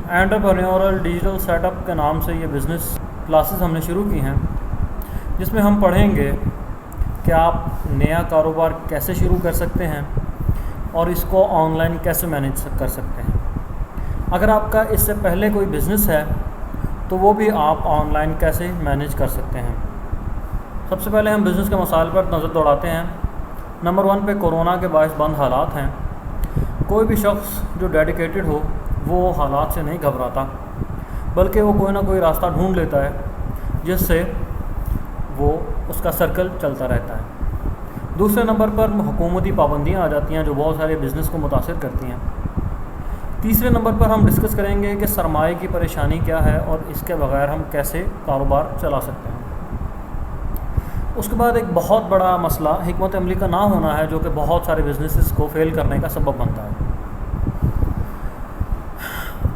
اینٹرپرینیورل digital set up کے نام سے یہ بزنس کلاسز ہم نے شروع کی ہیں، جس میں ہم پڑھیں گے کہ آپ نیا کاروبار کیسے شروع کر سکتے ہیں اور اس کو آن لائن کیسے مینیج کر سکتے ہیں۔ اگر آپ کا اس سے پہلے کوئی بزنس ہے تو وہ بھی آپ آن لائن کیسے مینیج کر سکتے ہیں۔ سب سے پہلے ہم بزنس کے مسائل پر نظر دوڑاتے ہیں۔ نمبر 1 پہ کورونا کے باعث بند حالات ہیں۔ کوئی بھی شخص جو ڈیڈیکیٹڈ ہو وہ حالات سے نہیں گھبراتا، بلکہ وہ کوئی نہ کوئی راستہ ڈھونڈ لیتا ہے جس سے وہ اس کا سرکل چلتا رہتا ہے۔ دوسرے نمبر پر حکومتی پابندیاں آ جاتی ہیں جو بہت سارے بزنس کو متاثر کرتی ہیں۔ تیسرے نمبر پر ہم ڈسکس کریں گے کہ سرمایہ کی پریشانی کیا ہے اور اس کے بغیر ہم کیسے کاروبار چلا سکتے ہیں۔ اس کے بعد ایک بہت بڑا مسئلہ حکمت عملی کا نہ ہونا ہے، جو کہ بہت سارے بزنسز کو فیل کرنے کا سبب بنتا ہے۔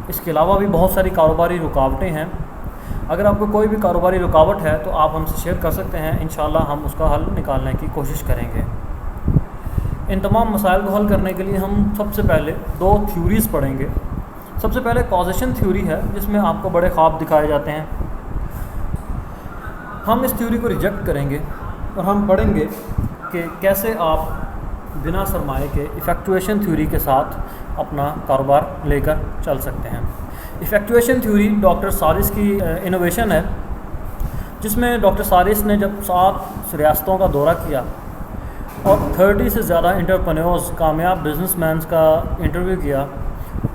اس کے علاوہ بھی بہت ساری کاروباری رکاوٹیں ہیں۔ اگر آپ کو کوئی بھی کاروباری رکاوٹ ہے تو آپ ہم سے شیئر کر سکتے ہیں، انشاءاللہ ہم اس کا حل نکالنے کی کوشش کریں گے۔ ان تمام مسائل کو حل کرنے کے لیے ہم سب سے پہلے 2 تھیوریز پڑھیں گے۔ سب سے پہلے کازیشن تھیوری ہے، جس میں آپ کو بڑے خواب دکھائے جاتے ہیں۔ ہم اس تھیوری کو ریجیکٹ کریں گے اور ہم پڑھیں گے کہ کیسے آپ بنا سرمایہ کے ایفیکٹویشن تھیوری کے ساتھ اپنا کاروبار لے کر چل سکتے ہیں۔ ایفیکٹویشن تھیوری ڈاکٹر سارس کی انوویشن ہے، جس میں ڈاکٹر سارس نے جب 7 ریاستوں کا دورہ کیا اور 30 سے زیادہ انٹرپرینیورز کامیاب بزنس مینز کا انٹرویو کیا،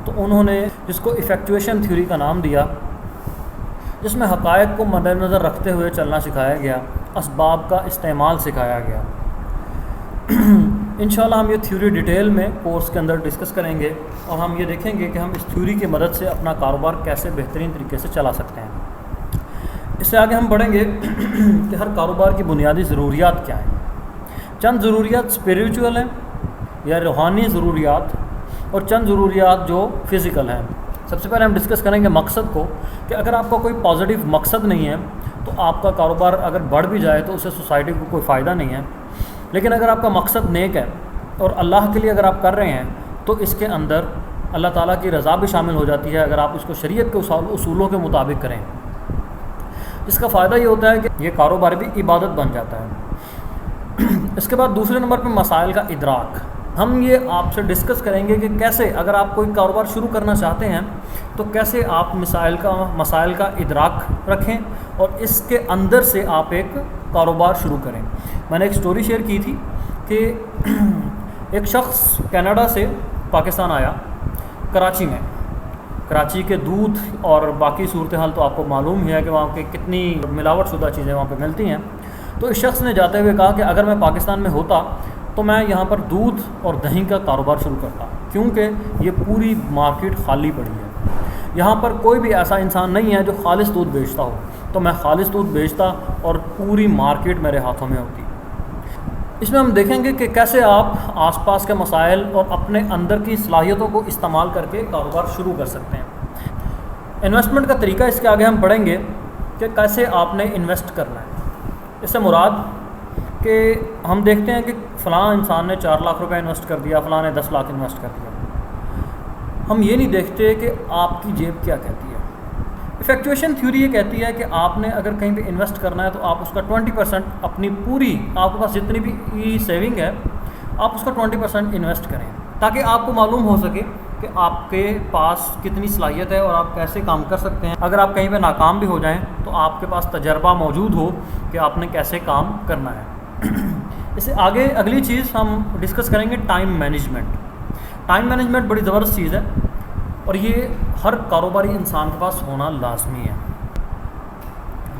تو انہوں نے جس کو ایفیکٹویشن تھیوری کا نام دیا، جس میں حقائق کو مد نظر رکھتے ہوئے چلنا سکھایا گیا، اسباب کا استعمال سکھایا گیا۔ انشاءاللہ ہم یہ تھیوری ڈیٹیل میں کورس کے اندر ڈسکس کریں گے اور ہم یہ دیکھیں گے کہ ہم اس تھیوری کی مدد سے اپنا کاروبار کیسے بہترین طریقے سے چلا سکتے ہیں۔ اس سے آگے ہم پڑھیں گے کہ ہر کاروبار کی بنیادی ضروریات کیا ہیں۔ چند ضروریات اسپریچول ہیں یا روحانی ضروریات، اور چند ضروریات جو فزیکل ہیں۔ سب سے پہلے ہم ڈسکس کریں گے مقصد کو، کہ اگر آپ کا کوئی پازیٹیو مقصد نہیں ہے تو آپ کا کاروبار اگر بڑھ بھی جائے تو اسے سوسائٹی کو کوئی فائدہ نہیں ہے۔ لیکن اگر آپ کا مقصد نیک ہے اور اللہ کے لیے اگر آپ کر رہے ہیں تو اس کے اندر اللہ تعالیٰ کی رضا بھی شامل ہو جاتی ہے، اگر آپ اس کو شریعت کے اصولوں کے مطابق کریں۔ اس کا فائدہ یہ ہوتا ہے کہ یہ کاروبار بھی عبادت بن جاتا ہے۔ اس کے بعد دوسرے نمبر پہ مسائل کا ادراک۔ ہم یہ آپ سے ڈسکس کریں گے کہ کیسے اگر آپ کوئی کاروبار شروع کرنا چاہتے ہیں تو کیسے آپ مسائل کا ادراک رکھیں اور اس کے اندر سے آپ ایک کاروبار شروع کریں۔ میں نے ایک سٹوری شیئر کی تھی کہ ایک شخص کینیڈا سے پاکستان آیا، کراچی کے دودھ اور باقی صورتحال تو آپ کو معلوم ہی ہے کہ وہاں کے کتنی ملاوٹ شدہ چیزیں وہاں پہ ملتی ہیں۔ تو اس شخص نے جاتے ہوئے کہا کہ اگر میں پاکستان میں ہوتا تو میں یہاں پر دودھ اور دہی کا کاروبار شروع کرتا، کیونکہ یہ پوری مارکیٹ خالی پڑی ہے، یہاں پر کوئی بھی ایسا انسان نہیں ہے جو خالص دودھ بیچتا ہو، تو میں خالص دودھ بیچتا اور پوری مارکیٹ میرے ہاتھوں میں ہوتی۔ اس میں ہم دیکھیں گے کہ کیسے آپ آس پاس کے مسائل اور اپنے اندر کی صلاحیتوں کو استعمال کر کے کاروبار شروع کر سکتے ہیں۔ انویسٹمنٹ کا طریقہ اس کے آگے ہم پڑھیں گے کہ کیسے آپ نے انویسٹ کرنا ہے۔ اس سے مراد کہ ہم دیکھتے ہیں کہ فلاں انسان نے 4 لاکھ روپے انویسٹ کر دیا، فلاں نے 10 لاکھ انویسٹ کر دیا۔ ہم یہ نہیں دیکھتے کہ آپ کی جیب کیا کہتی ہے۔ ایفیکٹویشن تھیوری یہ کہتی ہے کہ آپ نے اگر کہیں پہ انویسٹ کرنا ہے تو آپ اس کا 20% اپنی پوری، آپ کے پاس جتنی بھی سیونگ ہے آپ اس کا 20% انویسٹ کریں، تاکہ آپ کو معلوم ہو سکے کہ آپ کے پاس کتنی صلاحیت ہے اور آپ کیسے کام کر سکتے ہیں۔ اگر آپ کہیں پہ ناکام بھی ہو جائیں تو آپ کے پاس تجربہ موجود ہو کہ آپ نے کیسے کام کرنا ہے۔ اس سے آگے اگلی چیز ہم ڈسکس کریں گے ٹائم مینجمنٹ۔ ٹائم مینجمنٹ بڑی زبردست چیز ہے اور یہ ہر کاروباری انسان کے پاس ہونا لازمی ہے۔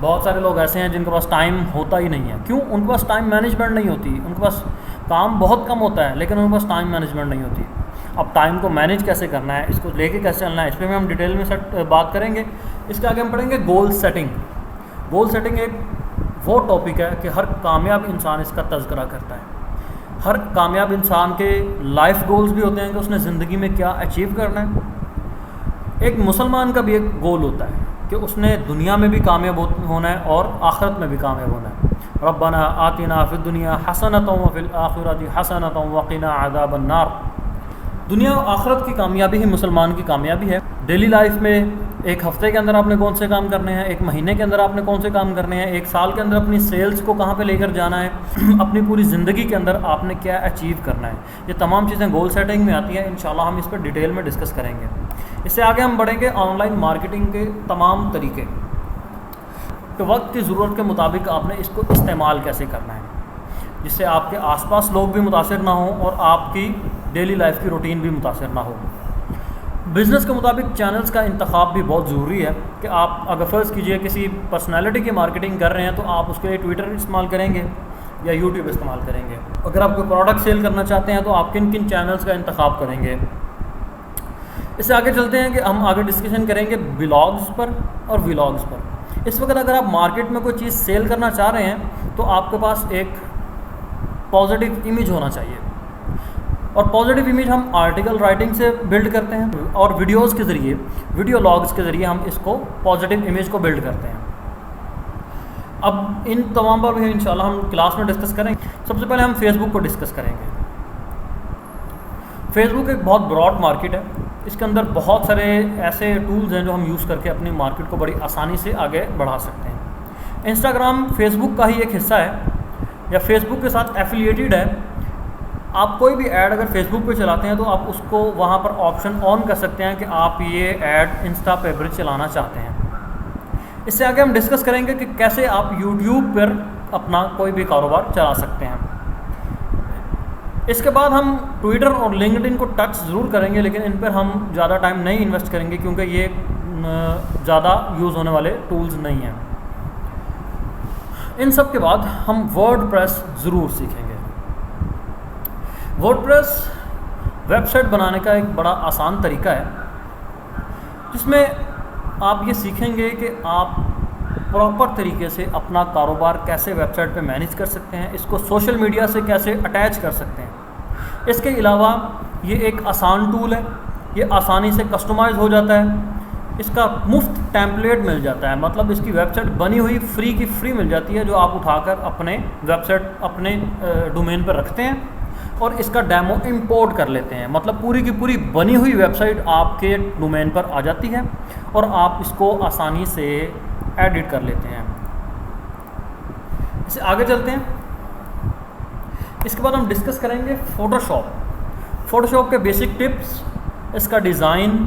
بہت سارے لوگ ایسے ہیں جن کے پاس ٹائم ہوتا ہی نہیں ہے۔ کیوں؟ ان کے پاس ٹائم مینجمنٹ نہیں ہوتی، ان کے پاس کام بہت کم ہوتا ہے لیکن ان کے پاس ٹائم مینجمنٹ نہیں ہوتی۔ اب ٹائم کو مینیج کیسے کرنا ہے، اس کو لے کے کیسے چلنا ہے، اس پہ بھی ہم ڈیٹیل میں بات کریں گے۔ اس کے آگے ہم پڑھیں گے گول سیٹنگ۔ گول سیٹنگ ایک وہ ٹاپک ہے کہ ہر کامیاب انسان اس کا تذکرہ کرتا ہے۔ ہر کامیاب انسان کے لائف گولز بھی ہوتے ہیں کہ اس نے زندگی میں کیا اچیو کرنا ہے۔ ایک مسلمان کا بھی ایک گول ہوتا ہے کہ اس نے دنیا میں بھی کامیاب ہونا ہے اور آخرت میں بھی کامیاب ہونا ہے۔ ربنا آتنا فی الدنیا حسنۃ وفی الآخرۃ حسنۃ وقنا عذاب النار۔ دنیا و آخرت کی کامیابی ہی مسلمان کی کامیابی ہے۔ ڈیلی لائف میں ایک ہفتے کے اندر آپ نے کون سے کام کرنے ہیں، ایک مہینے کے اندر آپ نے کون سے کام کرنے ہیں، ایک سال کے اندر اپنی سیلز کو کہاں پہ لے کر جانا ہے، اپنی پوری زندگی کے اندر آپ نے کیا اچیو کرنا ہے، یہ تمام چیزیں گول سیٹنگ میں آتی ہیں. انشاءاللہ ہم اس پر ڈیٹیل میں ڈسکس کریں گے. اس سے آگے ہم بڑھیں گے آن لائن مارکیٹنگ کے تمام طریقے، تو وقت کی ضرورت کے مطابق آپ نے اس کو استعمال کیسے کرنا ہے جس سے آپ کے آس پاس لوگ بھی متاثر نہ ہوں اور آپ کی ڈیلی لائف کی روٹین بھی متاثر نہ ہو. بزنس کے مطابق چینلز کا انتخاب بھی بہت ضروری ہے کہ آپ اگر فرض کیجئے کسی پرسنالٹی کی مارکیٹنگ کر رہے ہیں تو آپ اس کے لیے ٹویٹر استعمال کریں گے یا یوٹیوب استعمال کریں گے. اگر آپ کوئی پروڈکٹ سیل کرنا چاہتے ہیں تو آپ کن کن چینلز کا انتخاب کریں گے. اس سے آگے چلتے ہیں کہ ہم آگے ڈسکشن کریں گے بلاگز پر اور ولاگز پر. اس وقت اگر آپ مارکیٹ میں کوئی چیز سیل کرنا چاہ رہے ہیں تو آپ کے پاس ایک پازیٹیو امیج ہونا چاہیے، اور پازیٹیو امیج ہم آرٹیکل رائٹنگ سے بلڈ کرتے ہیں اور ویڈیوز کے ذریعے، ویڈیو لاگز کے ذریعے ہم اس کو پازیٹیو امیج کو بلڈ کرتے ہیں. اب ان تمام پر بھی انشاءاللہ ہم کلاس میں ڈسکس کریں گے. سب سے پہلے ہم فیس بک کو ڈسکس کریں گے. فیس بک ایک بہت براڈ مارکیٹ ہے. اس کے اندر بہت سارے ایسے ٹولز ہیں جو ہم یوز کر کے اپنی مارکیٹ کو بڑی آسانی سے آگے بڑھا سکتے ہیں. انسٹاگرام فیس بک کا ہی ایک حصہ ہے یا فیس بک کے ساتھ ایفیلیٹڈ ہے. آپ کوئی بھی ایڈ اگر فیس بک پہ چلاتے ہیں تو آپ اس کو وہاں پر آپشن آن کر سکتے ہیں کہ آپ یہ ایڈ انسٹا پہ بھی چلانا چاہتے ہیں. اس سے آگے ہم ڈسکس کریں گے کہ کیسے آپ یوٹیوب پر اپنا کوئی بھی کاروبار چلا سکتے ہیں. اس کے بعد ہم ٹویٹر اور لنکڈ ان کو ٹچ ضرور کریں گے، لیکن ان پر ہم زیادہ ٹائم نہیں انویسٹ کریں گے کیونکہ یہ زیادہ یوز ہونے والے ٹولز نہیں ہیں. ان سب کے بعد ہم ورڈ پریس ضرور سیکھیں گے. ورڈ پریس ویب سائٹ بنانے کا ایک بڑا آسان طریقہ ہے جس میں آپ یہ سیکھیں گے کہ آپ پراپر طریقے سے اپنا کاروبار کیسے ویب سائٹ پہ مینیج کر سکتے ہیں، اس کو سوشل میڈیا سے کیسے اٹیچ کر سکتے ہیں. اس کے علاوہ یہ ایک آسان ٹول ہے، یہ آسانی سے کسٹمائز ہو جاتا ہے. اس کا مفت ٹیمپلیٹ مل جاتا ہے، مطلب اس کی ویب سائٹ بنی ہوئی فری کی فری مل جاتی ہے جو آپ اٹھا کر اپنے ویب سائٹ اپنے ڈومین پر رکھتے ہیں اور اس کا ڈیمو امپورٹ کر لیتے ہیں. مطلب پوری کی پوری بنی ہوئی ویب سائٹ آپ کے ڈومین پر آ جاتی ہے اور آپ اس کو آسانی سے ایڈٹ کر لیتے ہیں. اس سے آگے چلتے ہیں. اس کے بعد ہم ڈسکس کریں گے فوٹو شاپ کے بیسک ٹپس، اس کا ڈیزائن،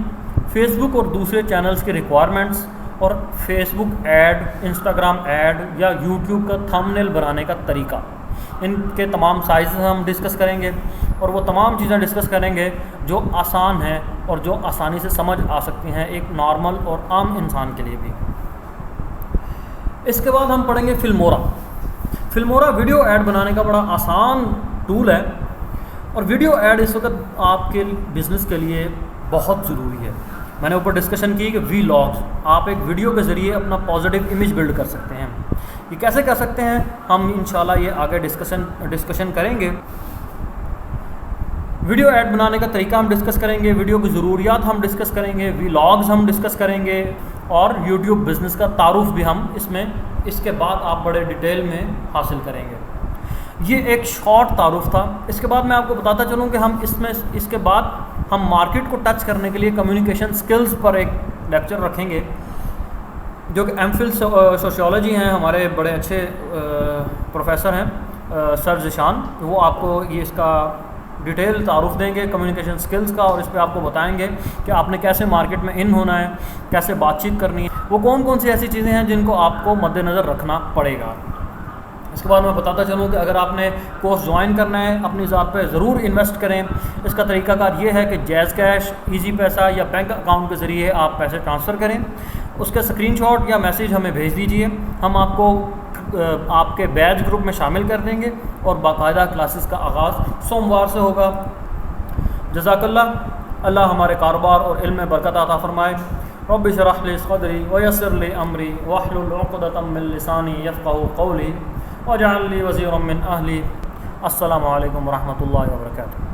فیس بک اور دوسرے چینلز کے ریکوائرمنٹس، اور فیس بک ایڈ، انسٹاگرام ایڈ یا یوٹیوب کا تھمبنیل بنانے کا طریقہ. ان کے تمام سائزز ہم ڈسکس کریں گے اور وہ تمام چیزیں ڈسکس کریں گے جو آسان ہیں اور جو آسانی سے سمجھ آ سکتی ہیں ایک نارمل اور عام انسان کے لیے بھی. اس کے بعد ہم پڑھیں گے فلمورا ویڈیو ایڈ بنانے کا بڑا آسان ٹول ہے، اور ویڈیو ایڈ اس وقت آپ کے بزنس کے لیے بہت ضروری ہے. میں نے اوپر ڈسکشن کی کہ وی لاگز، آپ ایک ویڈیو کے ذریعے اپنا پازیٹیو امیج بلڈ کر سکتے ہیں. یہ کیسے کر سکتے ہیں ہم انشاءاللہ یہ آگے ڈسکشن کریں گے. ویڈیو ایڈ بنانے کا طریقہ ہم ڈسکس کریں گے، ویڈیو کی ضروریات ہم ڈسکس کریں گے، وی لاگز ہم ڈسکس کریں گے، اور یوٹیوب بزنس کا تعارف بھی ہم اس کے بعد آپ بڑے ڈیٹیل میں حاصل کریں گے. یہ ایک شارٹ تعارف تھا. اس کے بعد میں آپ کو بتاتا چلوں کہ ہم اس کے بعد ہم مارکیٹ کو ٹچ کرنے کے لیے کمیونیکیشن سکلز پر ایک لیکچر رکھیں گے جو کہ ایم فل سوشیولوجی ہیں، ہمارے بڑے اچھے پروفیسر ہیں سر ذیشان. وہ آپ کو یہ اس کا ڈیٹیل تعارف دیں گے کمیونیکیشن سکلز کا، اور اس پہ آپ کو بتائیں گے کہ آپ نے کیسے مارکیٹ میں ان ہونا ہے، کیسے بات چیت کرنی ہے، وہ کون کون سی ایسی چیزیں ہیں جن کو آپ کو مد نظر رکھنا پڑے گا. اس کے بعد میں بتاتا چلوں کہ اگر آپ نے کورس جوائن کرنا ہے اپنی ذات پہ ضرور انویسٹ کریں. اس کا طریقہ کار یہ ہے کہ جیز کیش، ایزی پیسہ یا بینک اکاؤنٹ کے ذریعے آپ پیسے ٹرانسفر کریں. اس کے اسکرین شاٹ یا میسیج ہمیں بھیج دیجئے، ہم آپ کو آپ کے بیچ گروپ میں شامل کر دیں گے اور باقاعدہ کلاسز کا آغاز سوموار سے ہوگا. جزاک اللہ ہمارے کاروبار اور علم میں برکت عطا فرمائے. رب اشرح لی صدری ویسر لی امری واحلل عقدۃ من لسانی یفقهوا قولی واجعل لی وزیرا من اہلی. السلام علیکم ورحمۃ اللہ وبرکاتہ.